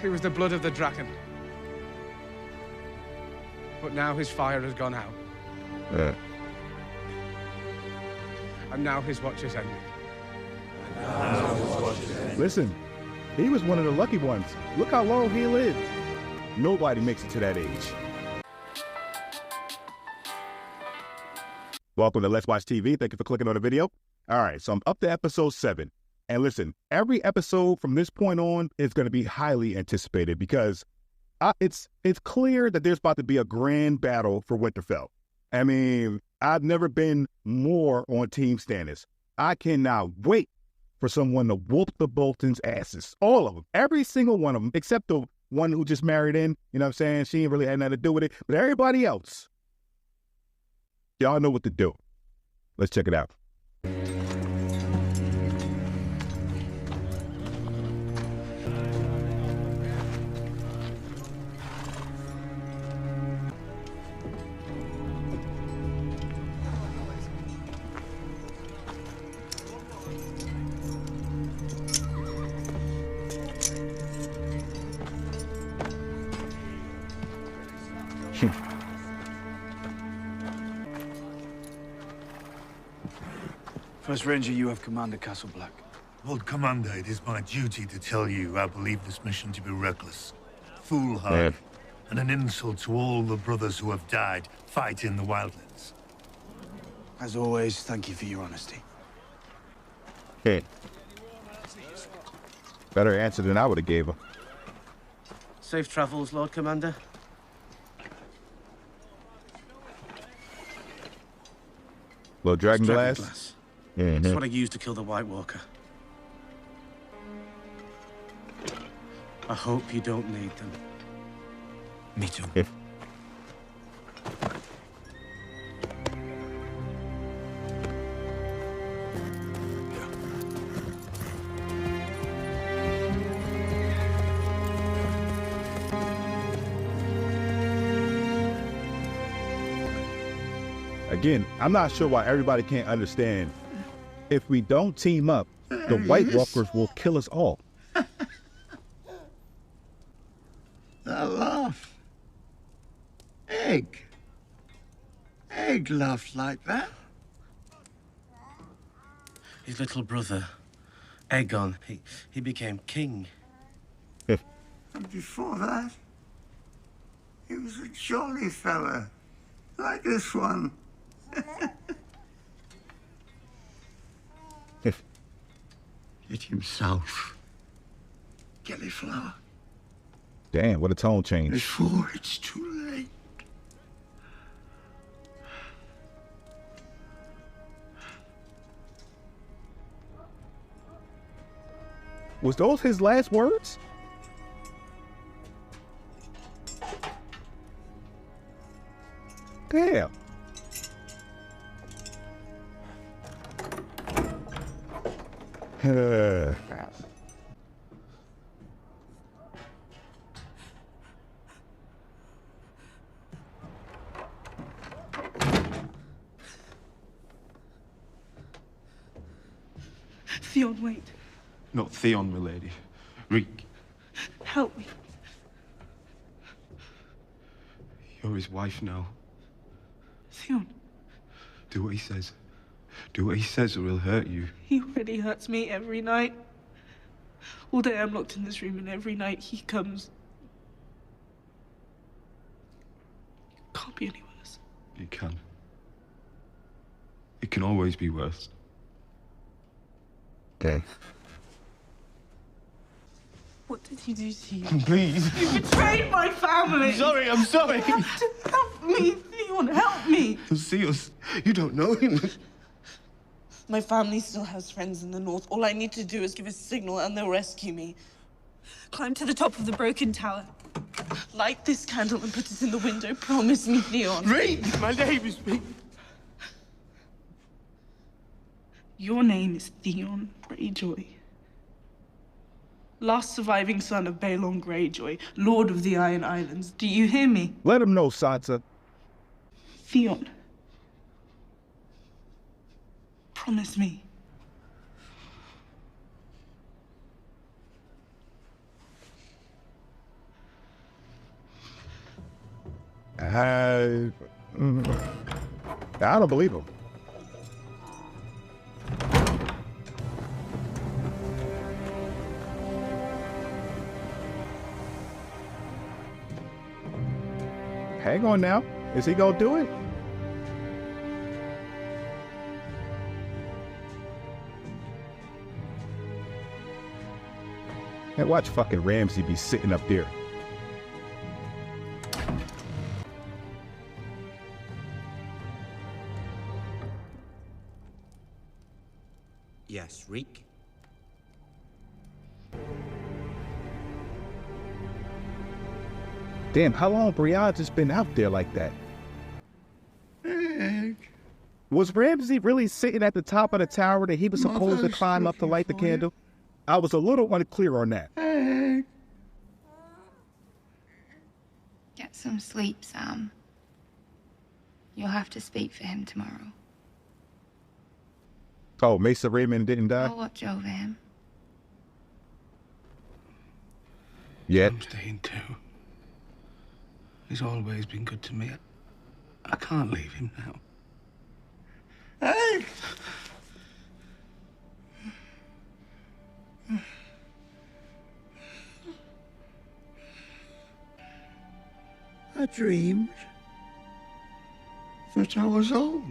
It was the blood of the dragon. But now his fire has gone out. And now his watch is ended. Listen, he was one of the lucky ones. Look how long he lived. Nobody makes it to that age. Welcome to Let's Watch TV. Thank you for clicking on the video. All right, so I'm up to episode 7. And listen, every episode from this point on is going to be highly anticipated because it's clear that there's about to be a grand battle for Winterfell. I mean, I've never been more on Team Stannis. I cannot wait for someone to whoop the Boltons' asses. All of them. Every single one of them, except the one who just married in. You know what I'm saying? She ain't really had nothing to do with it. But everybody else, y'all know what to do. Let's check it out. First Ranger, you have Commander Castle Black. Lord Commander, it is my duty to tell you I believe this mission to be reckless, foolhardy, and an insult to all the brothers who have died fighting the wildlands. As always, thank you for your honesty. Okay. Better answer than I would have gave her. Safe travels, Lord Commander. Little dragon glass. That's what I used to kill the White Walker. I hope you don't need them. Me too. Again, I'm not sure why everybody can't understand. If we don't team up, the White Walkers will kill us all. That laugh. Egg. Egg laughed like that. His little brother, Aegon, he became king. And before that, he was a jolly fella, like this one. It himself. Gillyflower. Damn, what a tone change. Before it's too late. Was those his last words? Damn. Theon, wait. Not Theon, milady. Reek. Help me. You're his wife now. Theon. Do what he says. Do what he says or he'll hurt you. He already hurts me every night. All day I'm locked in this room and every night he comes. Can't be any worse. It can. It can always be worse. Okay. What did he do to you? Please. You betrayed my family! I'm sorry. You have to help me, Theon, help me! He'll see us. You don't know him. My family still has friends in the north. All I need to do is give a signal and they'll rescue me. Climb to the top of the broken tower. Light this candle and put it in the window. Promise me, Theon. Reek! My name is Reek. Your name is Theon Greyjoy. Last surviving son of Balon Greyjoy, Lord of the Iron Islands. Do you hear me? Let him know, Sansa. Theon. Promise me. I don't believe him. Hang on now. Is he gonna do it? And watch fucking Ramsay be sitting up there. Yes, Reek. Damn, how long Brianna just been out there like that? Was Ramsay really sitting at the top of the tower that he was supposed to climb up to light the candle? I was a little unclear on that. Get some sleep, Sam. You'll have to speak for him tomorrow. Oh, Mesa Raymond didn't die? I'll watch over him. Yeah. I'm staying too. He's always been good to me. I can't leave him now. Hey! I dreamed that I was old.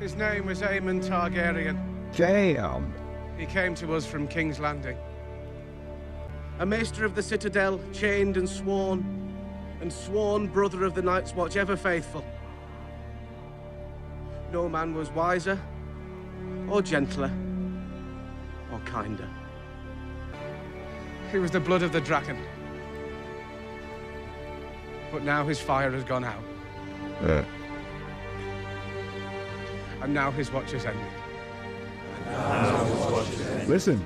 His name was Aemon Targaryen. Damn. He came to us from King's Landing. A maester of the Citadel, chained and sworn brother of the Night's Watch, ever faithful. No man was wiser, or gentler, or kinder. He was the blood of the dragon. But now his fire has gone out. And now his watch has ended. Listen,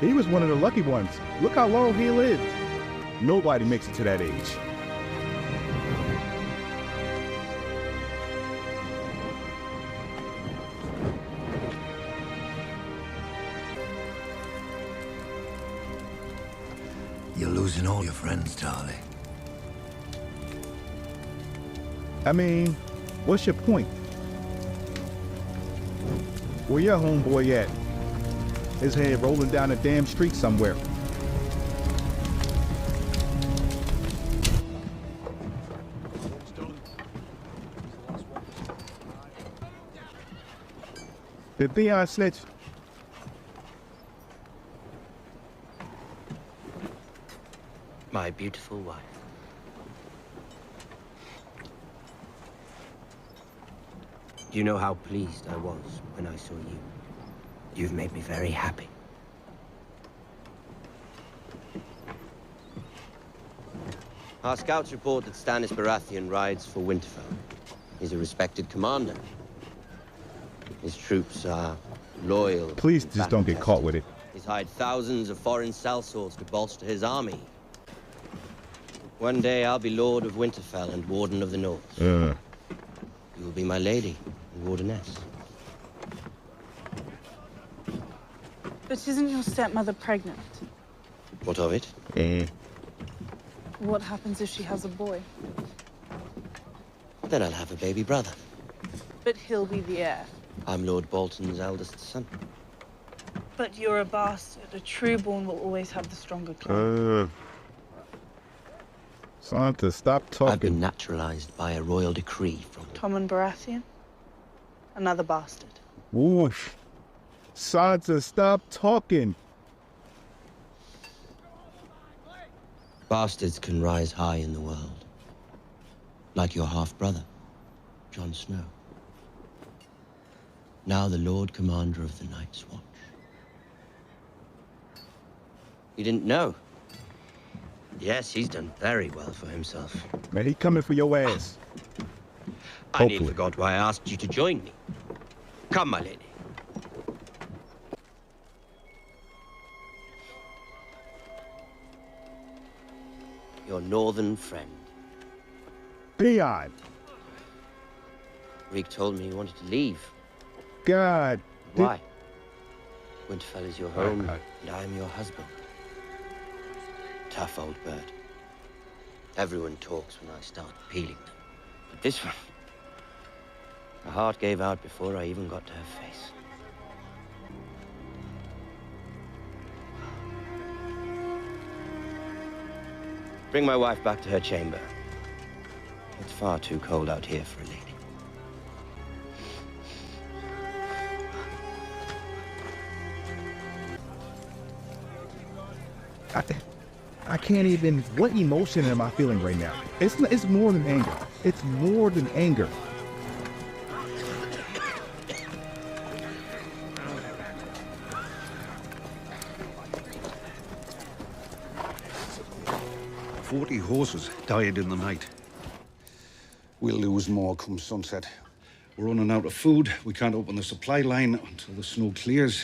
he was one of the lucky ones. Look how long he lived. Nobody makes it to that age. You're losing all your friends, Charlie. I mean, what's your point? Where your homeboy at? His head rolling down a damn street somewhere. Did Theon snitch? My beautiful wife. You know how pleased I was when I saw you. You've made me very happy. Our scouts report that Stannis Baratheon rides for Winterfell. He's a respected commander. His troops are loyal. Please just don't get caught with it. He's hired thousands of foreign sellswords to bolster his army. One day I'll be Lord of Winterfell and Warden of the North. You will be my lady and Wardeness. But isn't your stepmother pregnant? What of it? What happens if she has a boy? Then I'll have a baby brother. But he'll be the heir. I'm Lord Bolton's eldest son. But you're a bastard. A trueborn will always have the stronger claim. Sansa, stop talking. I've been naturalized by a royal decree from... Tommen Baratheon? Another bastard. Whoosh. Sansa, stop talking. Bastards can rise high in the world. Like your half-brother, Jon Snow. Now the Lord Commander of the Night's Watch. You didn't know? Yes, he's done very well for himself. Man, he coming for your ass. I nearly forgot why I asked you to join me. Come, my lady. Your northern friend. Theon. Reek told me he wanted to leave. God. Why? Winterfell is your home, and I am your husband. Tough old bird. Everyone talks when I start peeling them. But this one, her heart gave out before I even got to her face. Bring my wife back to her chamber. It's far too cold out here for a lady. I can't even. What emotion am I feeling right now? It's more than anger. It's more than anger. "40 horses died in the night. We'll lose more come sunset. We're running out of food. We can't open the supply line until the snow clears.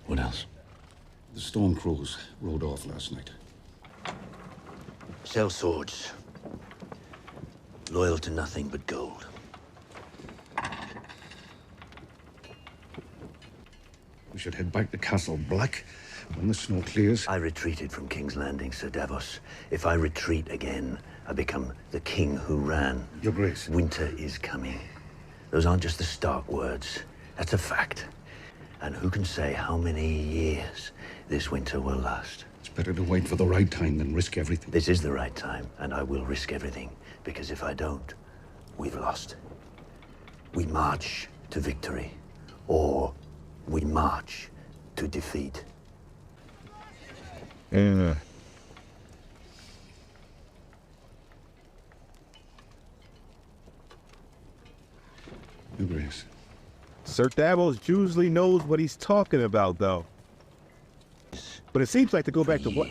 What else? The storm crows rode off last night. Sell swords. Loyal to nothing but gold. We should head back to Castle Black when the snow clears. I retreated from King's Landing, Sir Davos. If I retreat again, I become the king who ran. Your Grace. Winter is coming. Those aren't just the stark words. That's a fact. And who can say how many years this winter will last? It's better to wait for the right time than risk everything. This is the right time, and I will risk everything. Because if I don't, we've lost. We march to victory, or we march to defeat. Yeah. Your Grace. Sir Davos usually knows what he's talking about, though. But it seems like to go back to what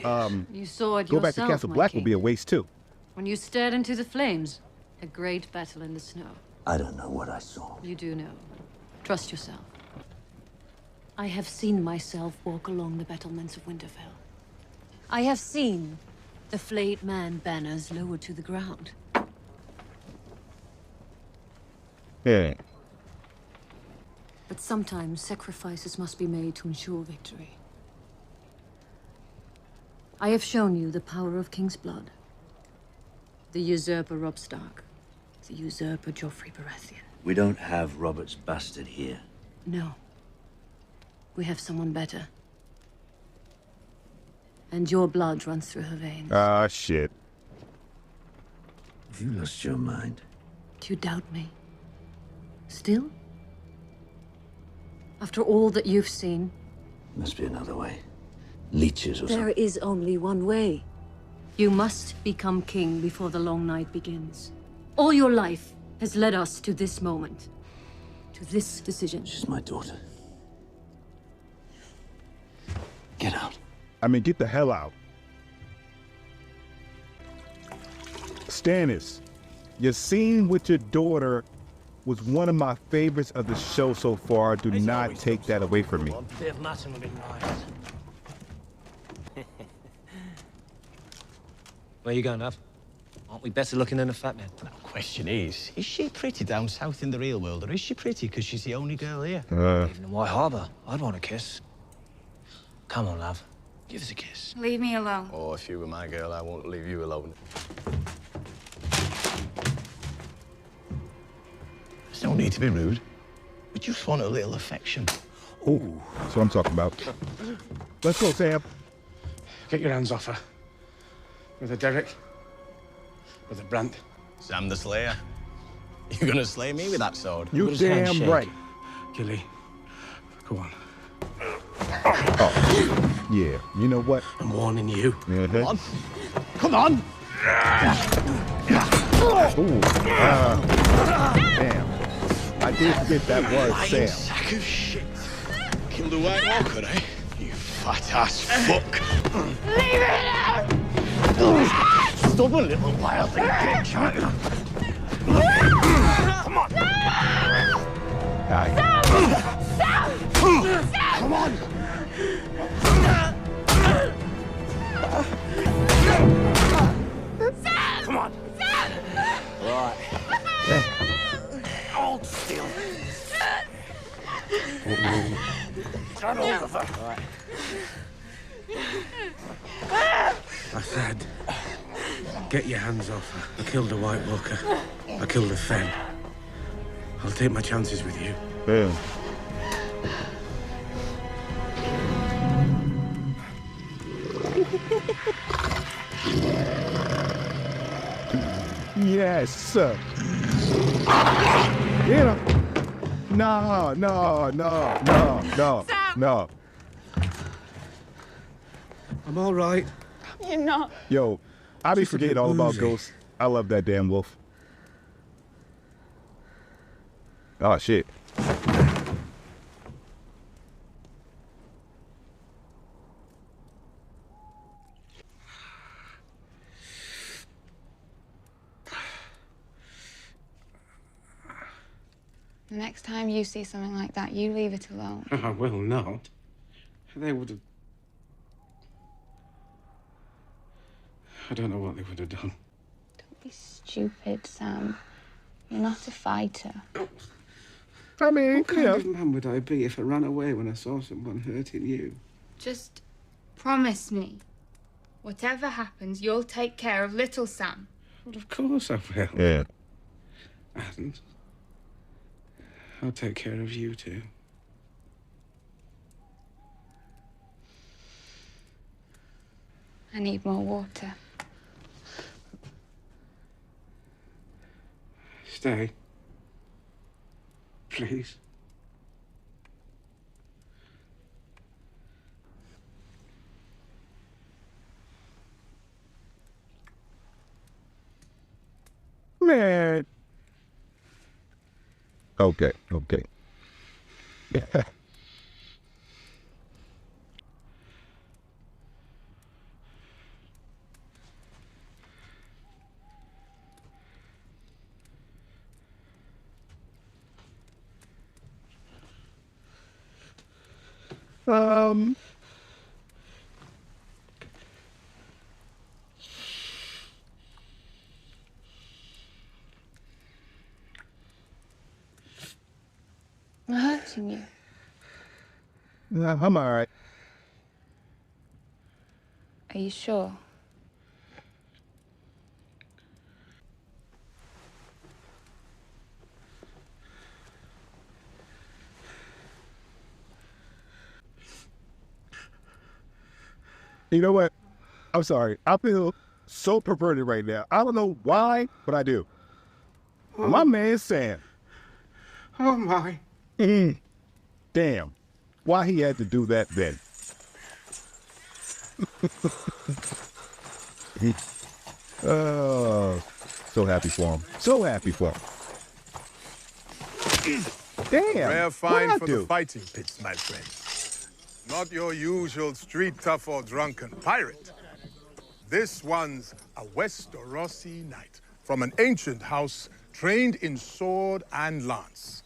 You saw it go back to yourself, Castle my Black king. will be a waste too. When you stared into the flames, a great battle in the snow. I don't know what I saw. You do know. Trust yourself. I have seen myself walk along the battlements of Winterfell. I have seen the flayed man banners lowered to the ground. Yeah. But sometimes sacrifices must be made to ensure victory. I have shown you the power of King's blood. The usurper Robb Stark. The usurper Joffrey Baratheon. We don't have Robert's bastard here. No. We have someone better. And your blood runs through her veins. Ah, shit. Have you lost your mind? Do you doubt me? Still? After all that you've seen? Must be another way. Leeches or There something. is only one way. You must become king before the long night begins. All your life has led us to this moment. To this decision. She's my daughter. Get out. I mean, get the hell out. Stannis, your scene with your daughter was one of my favorites of the show so far. Do not take that away from me. Bit of mutton would be nice. Where you going, love? Aren't we better looking than a fat man? The question is she pretty down south in the real world, or is she pretty because she's the only girl here? Even in White Harbour, I'd want a kiss. Come on, love. Give us a kiss. Leave me alone. Oh, if you were my girl, I won't leave you alone. There's no need to be rude. We just want a little affection. Oh, that's what I'm talking about. Let's go, Sam. Get your hands off her. Brother Derek. Brother Brandt. Sam the Slayer. You're gonna slay me with that sword? You damn right. Gilly, go on. Oh, yeah. You know what? I'm warning you. Mm-hmm. Come on. Come on. Ooh. Damn. I did forget that was Lying Sam. sack of shit. Killed a White Walker, eh? You fat ass fuck. Leave it out! Stubborn little wild thing, child. Come on. Come on. Come on. Turn over. All right. I said, get your hands off her. I killed a White Walker. I killed a Fen. I'll take my chances with you. Yeah. Yes. You know. No. No. I'm all right. You're not. Yo, I be Just a forgetting bit all about woozy. ghosts. I love that damn wolf. Oh, shit. The next time you see something like that, you leave it alone. I will not. They would have... I don't know what they would have done. Don't be stupid, Sam. You're not a fighter. I mean, What kind of man would I be if I ran away when I saw someone hurting you? Just promise me, whatever happens, you'll take care of little Sam. Well, of course I will. Yeah. And I'll take care of you too. I need more water. Stay. Please. Man. Okay. I'm hurting you. I'm all right. Are you sure? You know what? I'm sorry. I feel so perverted right now. I don't know why, but I do. Oh. My man Sam. Oh, my. Damn. Why he had to do that then? Oh, so happy for him. So happy for him. Damn. Rare what'd find I for do? the fighting pits, my friend. Not your usual street tough or drunken pirate. This one's a Westerosi knight from an ancient house trained in sword and lance.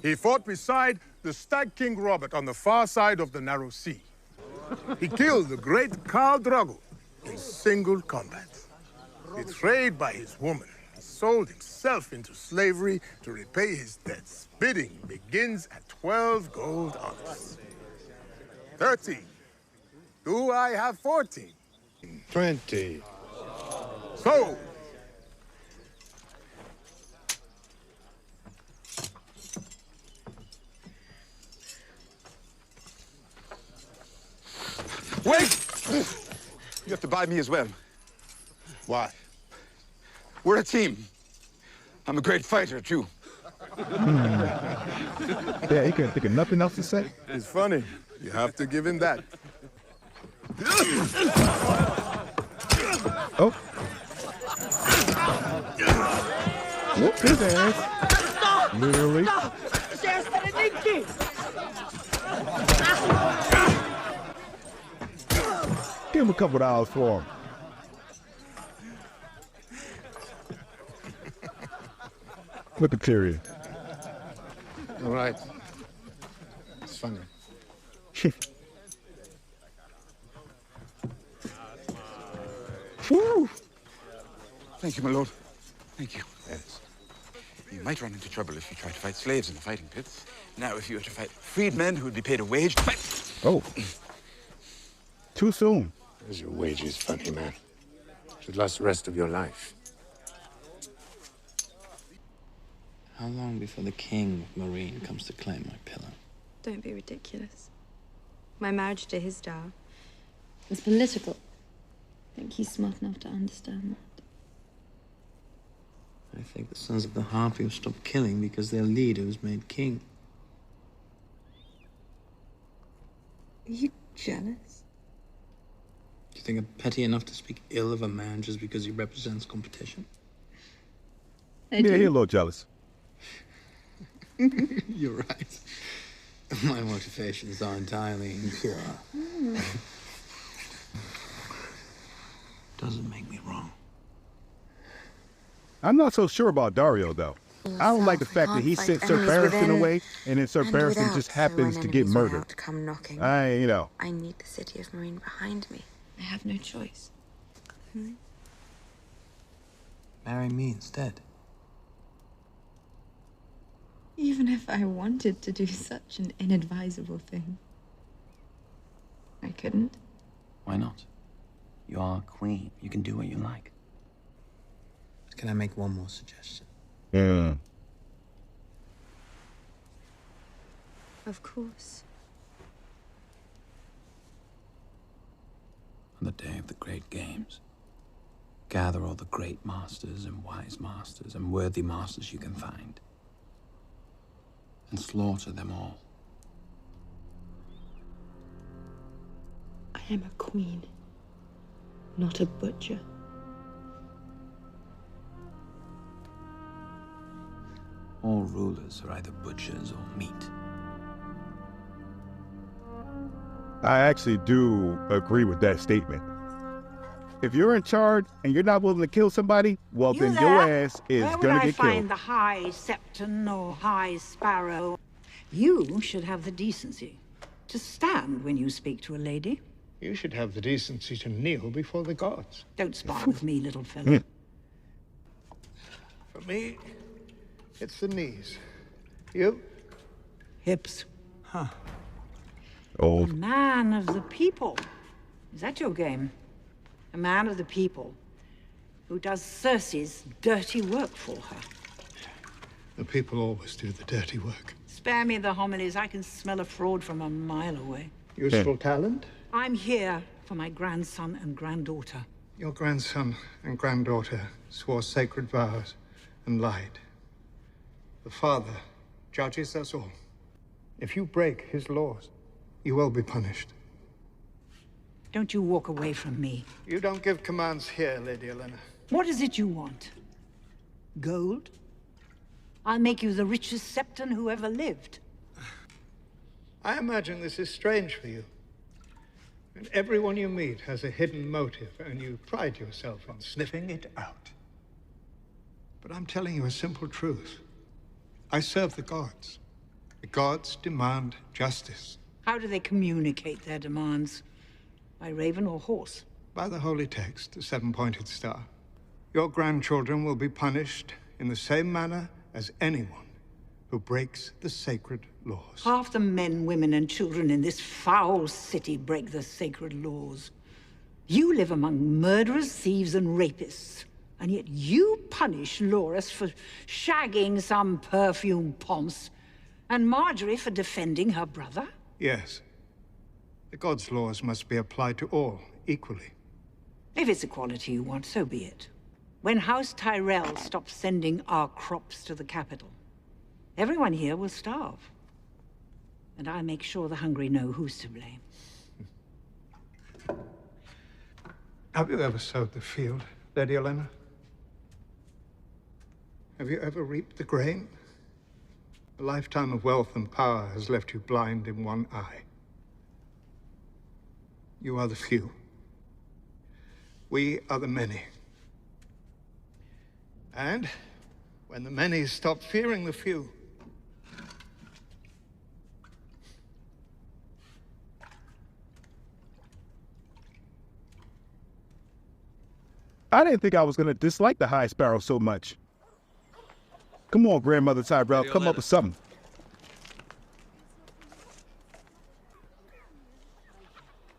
He fought beside the Stag King Robert on the far side of the Narrow Sea. He killed the great Khal Drogo in single combat. Betrayed by his woman, he sold himself into slavery to repay his debts. Bidding begins at 12 gold honors. 13. Do I have 14? 20. Sold. Wait! You have to buy me as well. Why? We're a team. I'm a great fighter, too. Yeah, he couldn't think of nothing else to say. It's funny. You have to give him that. Oh. Whoop his ass. Literally. Give him a couple of dollars for him. Look at Tyrion. All right. It's funny. Woo! Thank you, my lord. Thank you. Yes. You might run into trouble if you try to fight slaves in the fighting pits. Now, if you were to fight freedmen who would be paid a wage to fight... Oh. Too soon. There's your wages, funny man. Should last the rest of your life. How long before the king of Marine comes to claim my pillow? Don't be ridiculous. My marriage to his dad It's political. I think he's smart enough to understand that. I think the Sons of the Harpy will stop killing because their leader was made king. Are you jealous? Do you think I'm petty enough to speak ill of a man just because he represents competition? Yeah, you're a little jealous. You're right. My motivations are entirely impure. Doesn't make me wrong. I'm not so sure about Dario, though. I don't like the fact that he sent Sir Barristan away, and then Sir Barristan just happens to get murdered. Come knocking. I need the city of Marine behind me. I have no choice. Marry me instead. Even if I wanted to do such an inadvisable thing, I couldn't. Why not? You are queen. You can do what you like. Can I make one more suggestion? Yeah. Of course. On the day of the great games, gather all the great masters and wise masters and worthy masters you can find, and slaughter them all. I am a queen, not a butcher. All rulers are either butchers or meat. I actually do agree with that statement. If you're in charge and you're not willing to kill somebody, well, then your ass is gonna get killed. Where would I find the High Septon or High Sparrow? You should have the decency to stand when you speak to a lady. You should have the decency to kneel before the gods. Don't spar with me, little fellow. For me, it's the knees. You? Hips. Huh. Old. A man of the people. Is that your game? A man of the people who does Cersi's dirty work for her. The people always do the dirty work. Spare me the homilies. I can smell a fraud from a mile away. Useful talent? I'm here for my grandson and granddaughter. Your grandson and granddaughter swore sacred vows and lied. The Father judges us all. If you break his laws, you will be punished. Don't you walk away from me. You don't give commands here, Lady Elena. What is it you want? Gold? I'll make you the richest septon who ever lived. I imagine this is strange for you. And everyone you meet has a hidden motive, and you pride yourself on sniffing it out. But I'm telling you a simple truth. I serve the gods. The gods demand justice. How do they communicate their demands? By raven or horse? By the holy text, the seven-pointed star. Your grandchildren will be punished in the same manner as anyone who breaks the sacred laws. Half the men, women, and children in this foul city break the sacred laws. You live among murderers, thieves, and rapists. And yet you punish Loras for shagging some perfume ponce, and Marjorie for defending her brother? Yes. The gods' laws must be applied to all equally. If it's equality you want, so be it. When House Tyrell stops sending our crops to the capital, everyone here will starve. And I'll make sure the hungry know who's to blame. Have you ever sowed the field, Lady Elena? Have you ever reaped the grain? A lifetime of wealth and power has left you blind in one eye. You are the few. We are the many. And when the many stop fearing the few, I didn't think I was going to dislike the High Sparrow so much. Come on, Grandmother Tyrell, come up with something.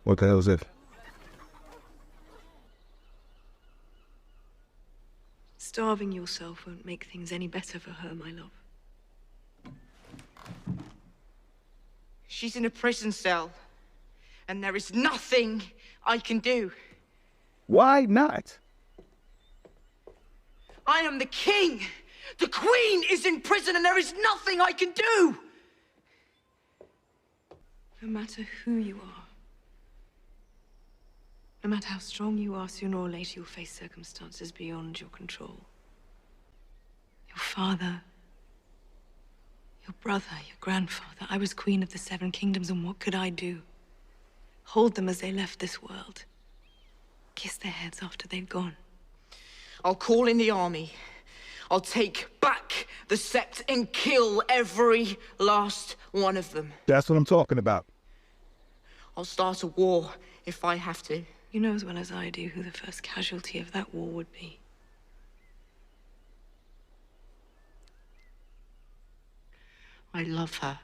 What the hell is this? Starving yourself won't make things any better for her, my love. She's in a prison cell, and there is nothing I can do. Why not? I am the king. The queen is in prison, and there is nothing I can do. No matter who you are, no matter how strong you are, sooner or later you'll face circumstances beyond your control. Your father, your brother, your grandfather. I was queen of the 7 kingdoms, and what could I do? Hold them as they left this world. Kiss their heads after they've gone. I'll call in the army. I'll take back the sept and kill every last one of them. That's what I'm talking about. I'll start a war if I have to. You know as well as I do who the first casualty of that war would be. I love her.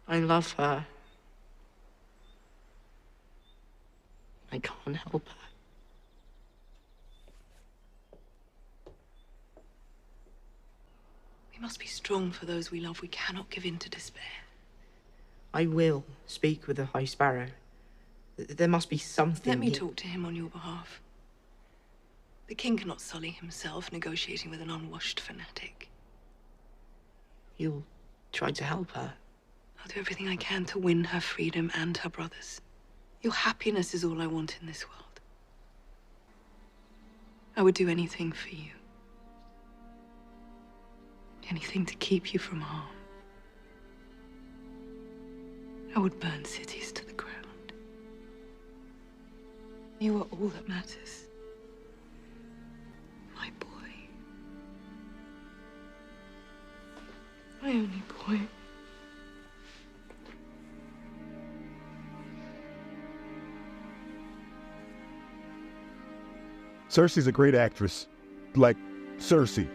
I love her. I can't help her. We must be strong for those we love. We cannot give in to despair. I will speak with the High Sparrow. There must be something. Let me talk to him on your behalf. The king cannot sully himself negotiating with an unwashed fanatic. You'll try to help her. I'll do everything I can to win her freedom and her brother's. Your happiness is all I want in this world. I would do anything for you. Anything to keep you from harm. I would burn cities to the ground. You are all that matters. My boy. My only boy. Cersi's a great actress. Like, Cersi.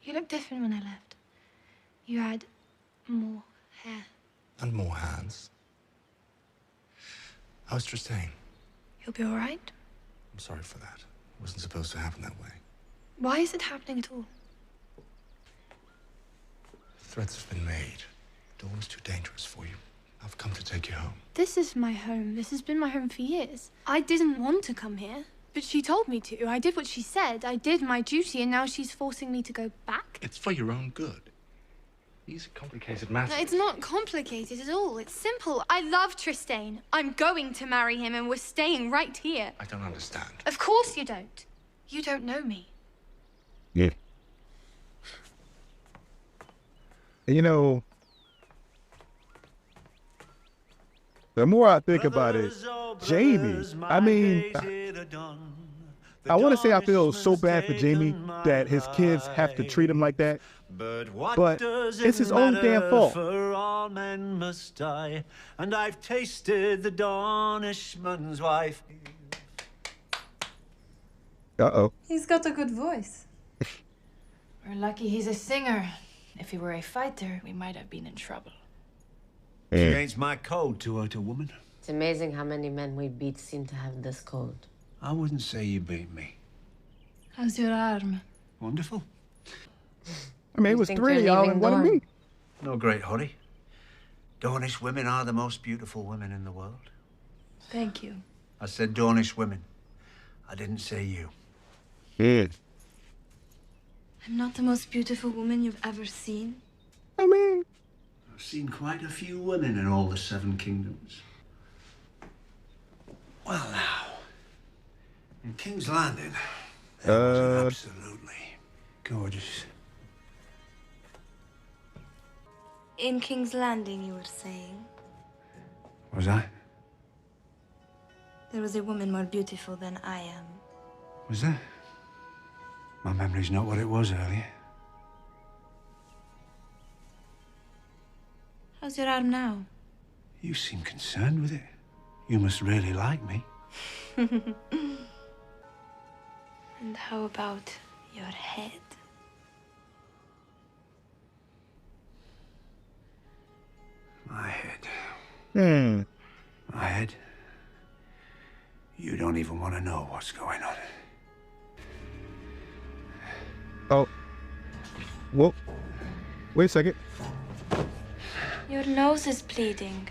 You look different when I left. You had more hair. And more hands. How's Tristane? He'll be all right. I'm sorry for that. It wasn't supposed to happen that way. Why is it happening at all? Threats have been made. Dawn's too dangerous for you. I've come to take you home. This is my home. This has been my home for years. I didn't want to come here, but she told me to. I did what she said. I did my duty, and now she's forcing me to go back. It's for your own good. These are complicated matters. It's not complicated at all. It's simple. I love Tristane. I'm going to marry him, and we're staying right here. I don't understand. Of course you don't. You don't know me. Yeah. You know, the more I think about it, Jamie, I mean, I want to say I feel so bad for Jamie that his kids have to treat him like that, but it's his own damn fault. For all men must die, and I've tasted the Dornishman's wife. Uh-oh. He's got a good voice. We're lucky he's a singer. If he were a fighter, we might have been in trouble. It's against my code to hurt a woman. It's amazing how many men we beat seem to have this code. I wouldn't say you beat me. How's your arm? Wonderful. I mean, it was 3 of y'all and 1 of me. No great hurry. Dornish women are the most beautiful women in the world. Thank you. I said Dornish women. I didn't say you. Yeah. I'm not the most beautiful woman you've ever seen. I mean, I've seen quite a few women in all the 7 kingdoms. Well, now, in King's Landing, there was an absolutely gorgeous. In King's Landing, you were saying? Was I? There was a woman more beautiful than I am. Was there? My memory's not what it was earlier. How's your arm now? You seem concerned with it. You must really like me. And how about your head? My head. Hmm. My head? You don't even want to know what's going on. Oh. Whoa. Wait a second. Your nose is bleeding.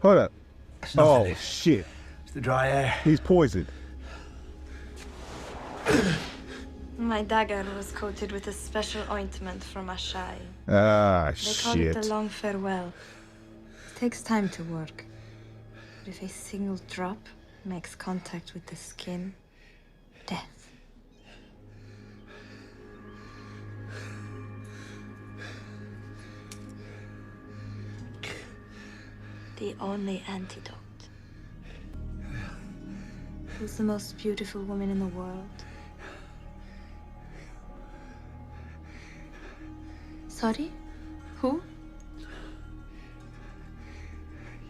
Hold up. Oh, nothing. shit. It's the dry air. He's poisoned. My dagger was coated with a special ointment from Ashai. Ah, They call it shit. the long farewell. It takes time to work. But if a single drop makes contact with the skin, death. The only antidote. Who's the most beautiful woman in the world? Sorry? Who?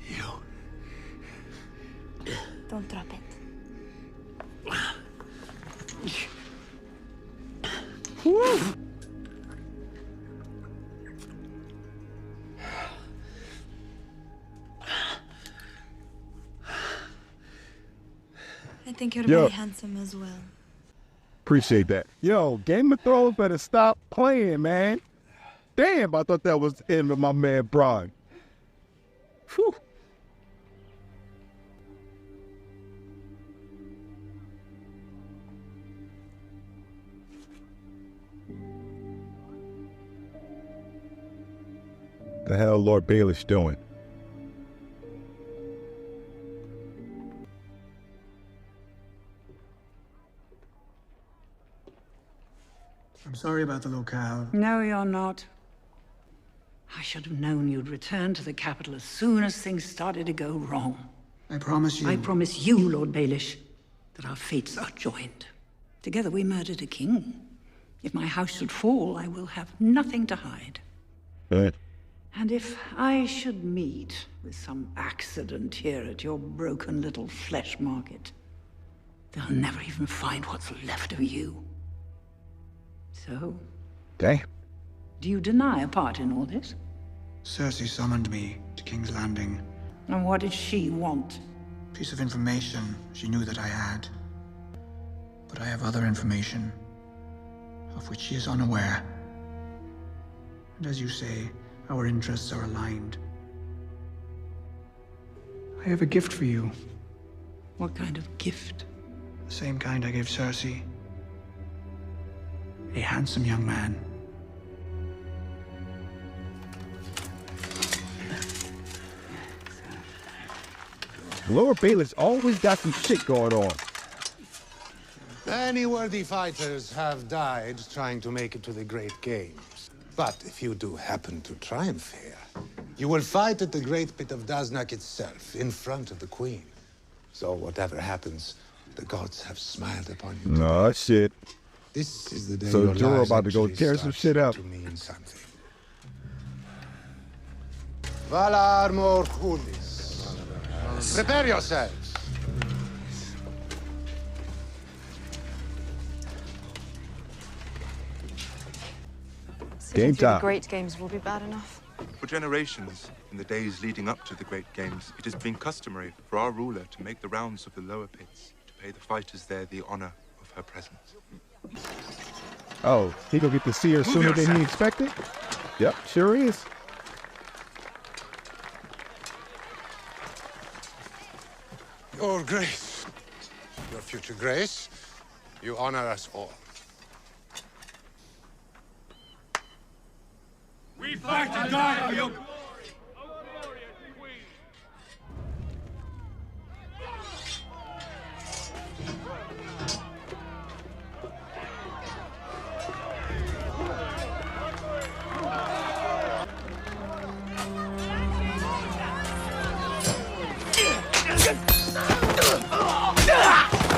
You. Don't drop it. Woo. I think you're Yo. very handsome as well. Appreciate that. Yo, Game of Thrones better stop playing, man. Damn, I thought that was the end of my man Bron. Whew. The hell Lord Baelish doing? I'm sorry about the locale. No, you're not. I should have known you'd return to the capital as soon as things started to go wrong. I promise you. I promise you, Lord Baelish, that our fates are joined. Together we murdered a king. If my house should fall, I will have nothing to hide. Good. And if I should meet with some accident here at your broken little flesh market, they'll never even find what's left of you. So, Damn. do you deny a part in all this? Cersi summoned me to King's Landing. And what did she want? Piece of information she knew that I had. But I have other information, of which she is unaware. And as you say, our interests are aligned. I have a gift for you. What kind of gift? The same kind I gave Cersi. A handsome young man. Lord Baelish always got some shit going on. Many worthy fighters have died trying to make it to the Great Games. But if you do happen to triumph here, you will fight at the Great Pit of Daznak itself, in front of the Queen. So whatever happens, the gods have smiled upon you. No shit. This is the day So your Jorah lives about to go actually tear some start shit up. to mean something. Valar Morghulis. Prepare yourselves. Game time. The Great Games will be bad enough. For generations, in the days leading up to the Great Games, it has been customary for our ruler to make the rounds of the lower pits, to pay the fighters there the honor of her presence. Oh, he gonna get to see her sooner than he expected? Yep, sure is. Your Grace, your future Grace, you honor us all. We fight to die for your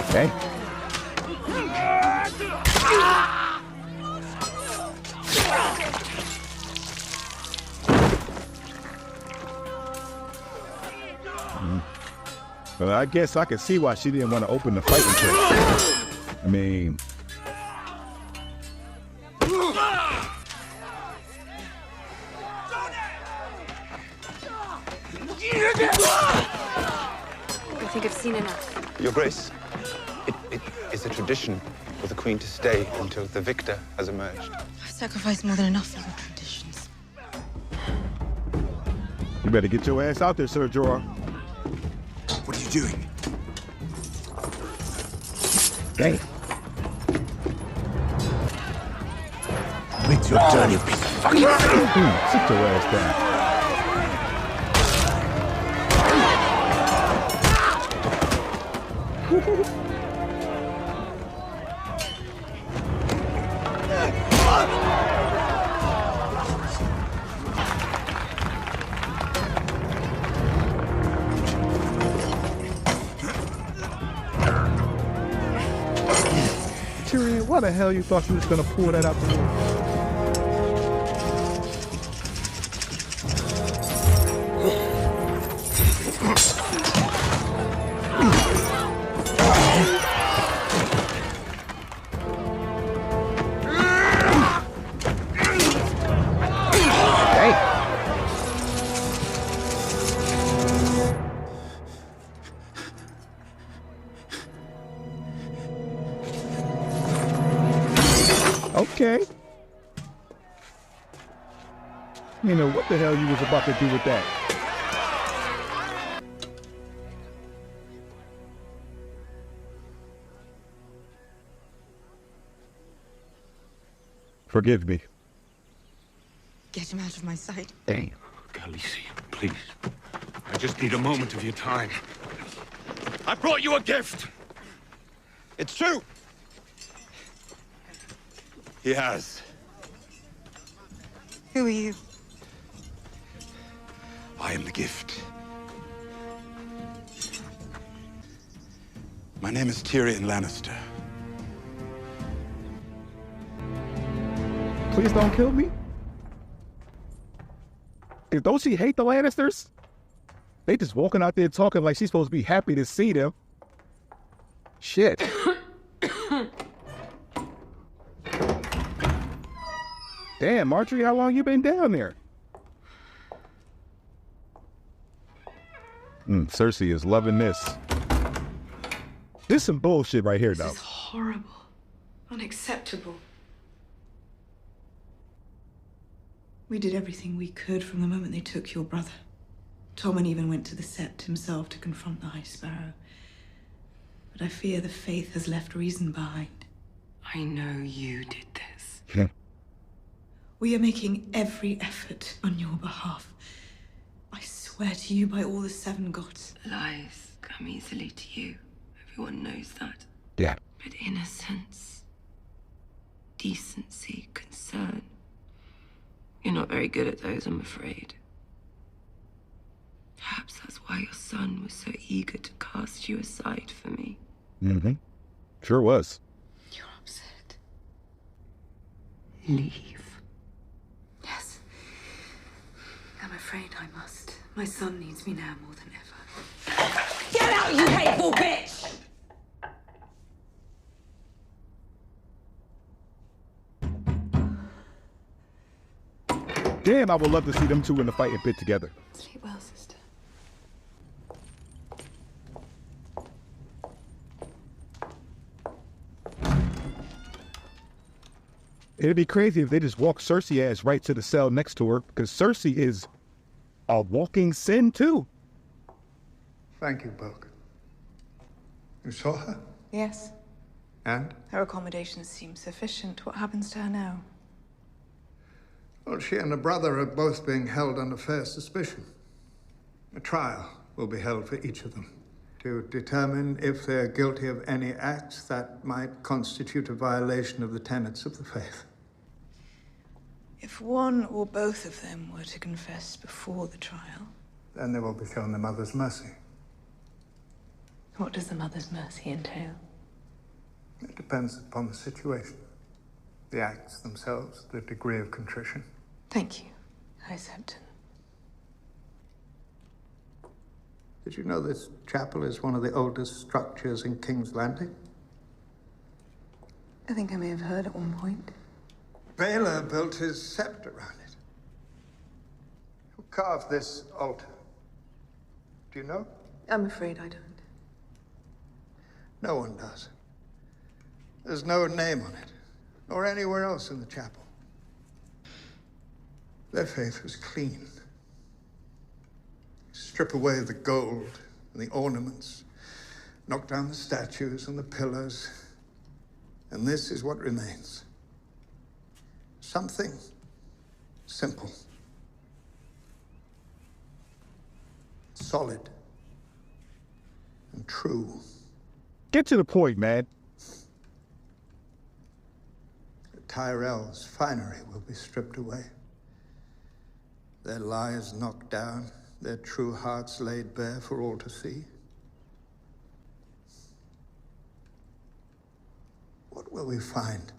Okay. But I guess I could see why she didn't want to open the fighting pit. I mean... I think I've seen enough. Your Grace, it is a tradition for the Queen to stay until the victor has emerged. I've sacrificed more than enough for your traditions. You better get your ass out there, Sir Jorah. What are you doing? Damn. Wait your turn, you piece of fucking shit. Sit your ass down. Tyrion, why the hell you thought you was gonna pull that out the wood? Okay. You know what the hell you was about to do with that? Forgive me. Get him out of my sight. Damn. Khaleesi, please. I just need a moment of your time. I brought you a gift. It's true. He has. Who are you? I am the gift. My name is Tyrion Lannister. Please don't kill me. Don't she hate the Lannisters? They just walking out there talking like she's supposed to be happy to see them. Shit. Damn, Marjorie, how long you been down there? Cersei is loving this. This is some bullshit right here, though. This is horrible. Unacceptable. We did everything we could from the moment they took your brother. Tommen even went to the Sept himself to confront the High Sparrow. But I fear the Faith has left reason behind. I know you did this. We are making every effort on your behalf. I swear to you by all the seven gods. Lies come easily to you. Everyone knows that. Yeah. But innocence, decency, concern. You're not very good at those, I'm afraid. Perhaps that's why your son was so eager to cast you aside for me. Mm-hmm. Sure was. You're upset. Leave. Yes. I'm afraid I must. My son needs me now more than ever. Get out, you hateful bitch! Damn, I would love to see them two in the fighting pit together. Sleep well, sister. It'd be crazy if they just walked Cersei ass right to the cell next to her, because Cersei is a walking sin too. Thank you, Boke. You saw her? Yes. And? Her accommodations seem sufficient. What happens to her now? Well, she and her brother are both being held under fair suspicion. A trial will be held for each of them to determine if they're guilty of any acts that might constitute a violation of the tenets of the faith. If one or both of them were to confess before the trial, Then they will be shown the mother's mercy. what does the mother's mercy entail? It depends upon the situation, the acts themselves, the degree of contrition. Thank you, High Septon. Did you know this chapel is one of the oldest structures in King's Landing? I think I may have heard at one point. Baylor built his sept around it. Who carved this altar? Do you know? I'm afraid I don't. No one does. There's no name on it, nor anywhere else in the chapel. Their faith was clean. Strip away the gold and the ornaments, knock down the statues and the pillars, and this is what remains. Something simple, solid, and true. Get to the point, man. Tyrell's finery will be stripped away. Their lies knocked down, their true hearts laid bare for all to see. What will we find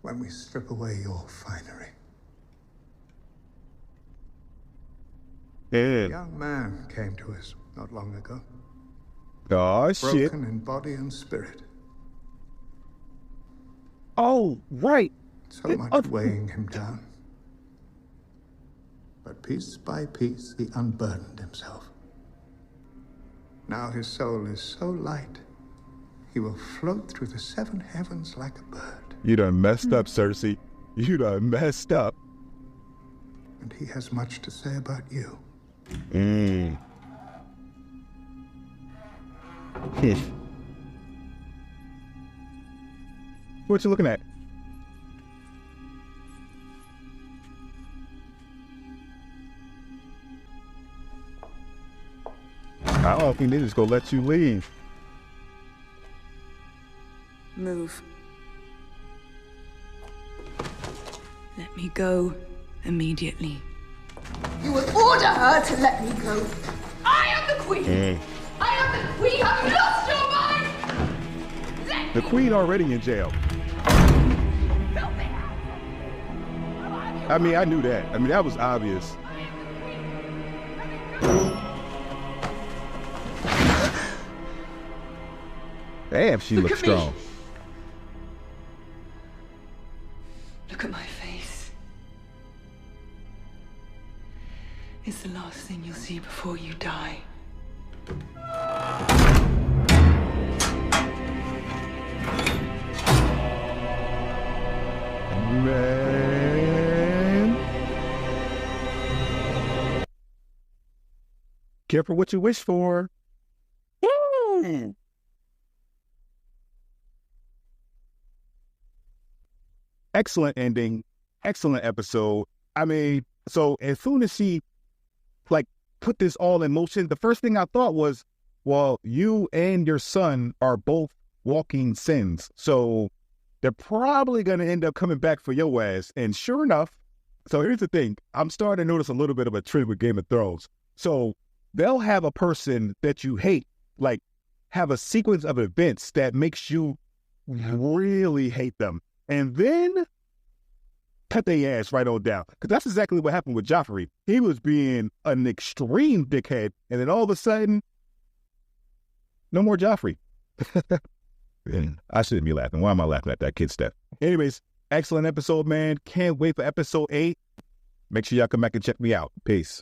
when we strip away your finery? Yeah. A young man came to us not long ago. Oh, shit. Broken in body and spirit. Oh, right. So much weighing him down. But piece by piece, he unburdened himself. Now his soul is so light, he will float through the 7 heavens like a bird. You done messed up, Cersi. You done messed up. And he has much to say about you. What you looking at? I don't think they just gonna let you leave. Move. Let me go immediately. You will order her to let me go. I am the queen. I am the queen. Have you lost your mind? The queen already in jail. I mean, I knew that. I mean, that was obvious. Damn, she looks strong. Look at my face. It's the last thing you'll see before you die. Man. Careful what you wish for. Excellent ending. Excellent episode. I mean, so as soon as she put this all in motion, the first thing I thought was, well, you and your son are both walking sins. So they're probably going to end up coming back for your ass. And sure enough, so here's the thing. I'm starting to notice a little bit of a trend with Game of Thrones. So they'll have a person that you hate, have a sequence of events that makes you really hate them. And then cut their ass right on down. Because that's exactly what happened with Joffrey. He was being an extreme dickhead. And then all of a sudden, no more Joffrey. I shouldn't be laughing. Why am I laughing at that kid stuff? Anyways, excellent episode, man. Can't wait for episode 8. Make sure y'all come back and check me out. Peace.